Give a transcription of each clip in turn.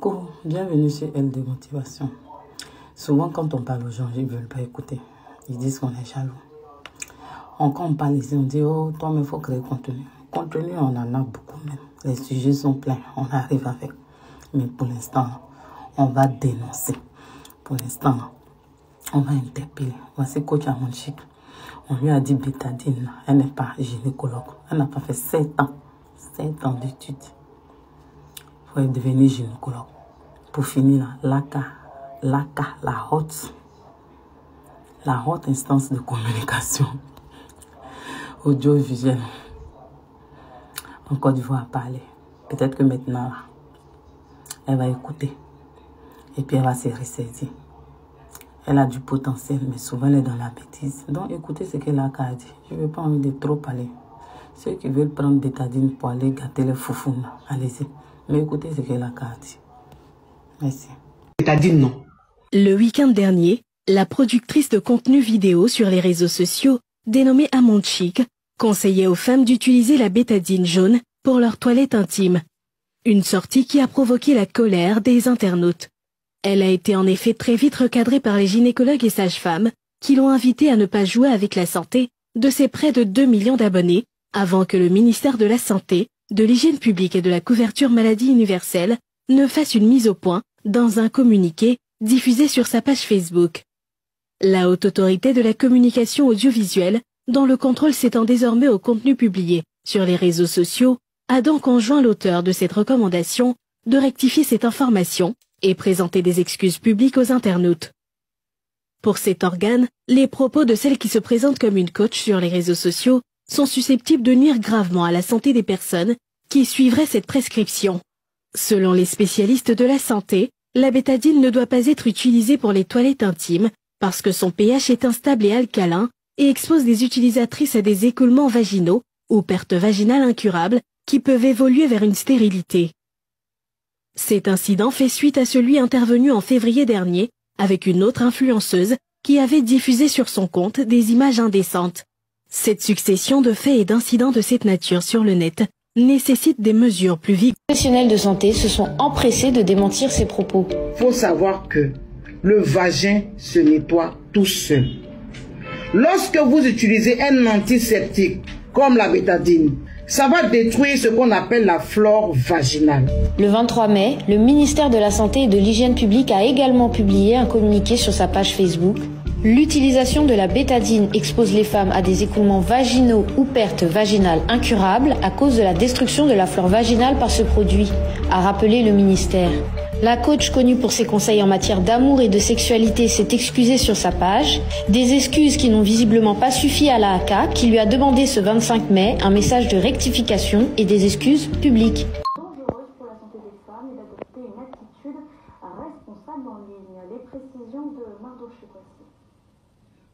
Coucou, bienvenue sur Elle de Motivation. Souvent, quand on parle aux gens, ils ne veulent pas écouter. Ils disent qu'on est jaloux. Quand on parle ici, on dit, oh, toi, mais il faut créer contenu. Contenu, on en a beaucoup même. Les sujets sont pleins, on arrive avec. Mais pour l'instant, on va dénoncer. Pour l'instant, on va interpeller. Voici coach Amonchik. On lui a dit bétadine. Elle n'est pas gynécologue. Elle n'a pas fait 7 ans. 7 ans d'études. Il faut devenir gynécologue. Pour finir, la haute instance de communication audiovisuelle en Côte d'Ivoire a parlé. Peut-être que maintenant, là, elle va écouter. Et puis elle va se ressaisir. Elle a du potentiel, mais souvent elle est dans la bêtise. Donc écoutez ce que la a dit. Je n'ai pas envie de trop parler. Ceux qui veulent prendre bétadine pour aller gâter les foufous, allez-y. Mais écoutez ce que la a dit. Merci. Bétadine, non. Le week-end dernier, la productrice de contenu vidéo sur les réseaux sociaux, dénommée Amonchik, conseillait aux femmes d'utiliser la bétadine jaune pour leur toilette intime. Une sortie qui a provoqué la colère des internautes. Elle a été en effet très vite recadrée par les gynécologues et sages-femmes qui l'ont invitée à ne pas jouer avec la santé de ses près de 2 millions d'abonnés avant que le ministère de la Santé, de l'Hygiène publique et de la couverture maladie universelle ne fasse une mise au point dans un communiqué diffusé sur sa page Facebook. La Haute Autorité de la Communication Audiovisuelle, dont le contrôle s'étend désormais au contenu publié sur les réseaux sociaux, a donc enjoint l'auteur de cette recommandation de rectifier cette information et présenter des excuses publiques aux internautes. Pour cet organe, les propos de celle qui se présente comme une coach sur les réseaux sociaux sont susceptibles de nuire gravement à la santé des personnes qui suivraient cette prescription. Selon les spécialistes de la santé, la bétadine ne doit pas être utilisée pour les toilettes intimes parce que son pH est instable et alcalin et expose les utilisatrices à des écoulements vaginaux ou pertes vaginales incurables qui peuvent évoluer vers une stérilité. Cet incident fait suite à celui intervenu en février dernier avec une autre influenceuse qui avait diffusé sur son compte des images indécentes. Cette succession de faits et d'incidents de cette nature sur le net nécessite des mesures plus vives. Les professionnels de santé se sont empressés de démentir ces propos. Il faut savoir que le vagin se nettoie tout seul. Lorsque vous utilisez un antiseptique comme la bétadine, ça va détruire ce qu'on appelle la flore vaginale. Le 23 mai, le ministère de la Santé et de l'Hygiène publique a également publié un communiqué sur sa page Facebook. L'utilisation de la bétadine expose les femmes à des écoulements vaginaux ou pertes vaginales incurables à cause de la destruction de la flore vaginale par ce produit, a rappelé le ministère. La coach connue pour ses conseils en matière d'amour et de sexualité s'est excusée sur sa page, des excuses qui n'ont visiblement pas suffi à la AK qui lui a demandé ce 25 mai un message de rectification et des excuses publiques. Dangereuse pour la santé des femmes et d'adopter une attitude responsable en ligne. Les précisions de Mardoché Boissy.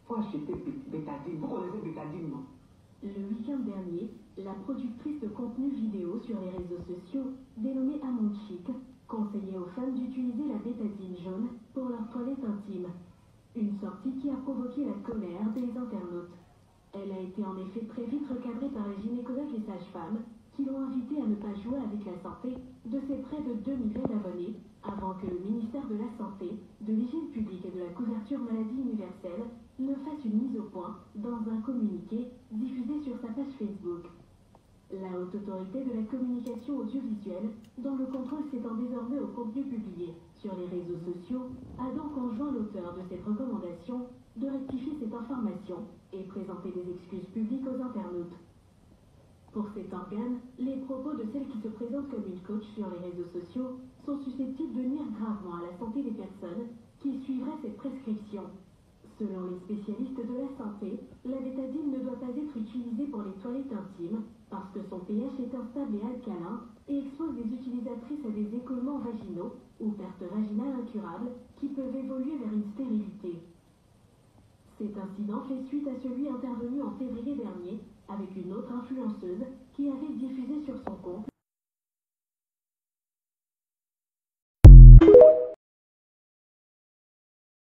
Faut acheter bétadine. Vous connaissez bétadine, non? Le week-end dernier, la productrice de contenu vidéo sur les réseaux sociaux, dénommée Amonchik, conseillait aux femmes d'utiliser la bétadine jaune pour leur toilette intime. Une sortie qui a provoqué la colère des internautes. Elle a été en effet très vite recadrée par les gynécologues et sages-femmes qui l'ont invitée à ne pas jouer avec la santé de ses près de 2 millions d'abonnés avant que le ministère de la Santé, de l'Hygiène publique et de la couverture maladie universelle ne fasse une mise au point dans un communiqué diffusé sur sa page Facebook. La Haute Autorité de la Communication Audiovisuelle, dont le contrôle s'étend désormais au contenu publié sur les réseaux sociaux, a donc enjoint l'auteur de cette recommandation de rectifier cette information et présenter des excuses publiques aux internautes. Pour cet organe, les propos de celle qui se présente comme une coach sur les réseaux sociaux sont susceptibles de nuire gravement à la santé des personnes qui suivraient cette prescription. Selon les spécialistes de la santé, la bétadine ne doit pas être utilisée pour les toilettes intimes parce que son pH est instable et alcalin et expose les utilisatrices à des écoulements vaginaux ou pertes vaginales incurables qui peuvent évoluer vers une stérilité. Cet incident fait suite à celui intervenu en février dernier avec une autre influenceuse qui avait diffusé sur son compte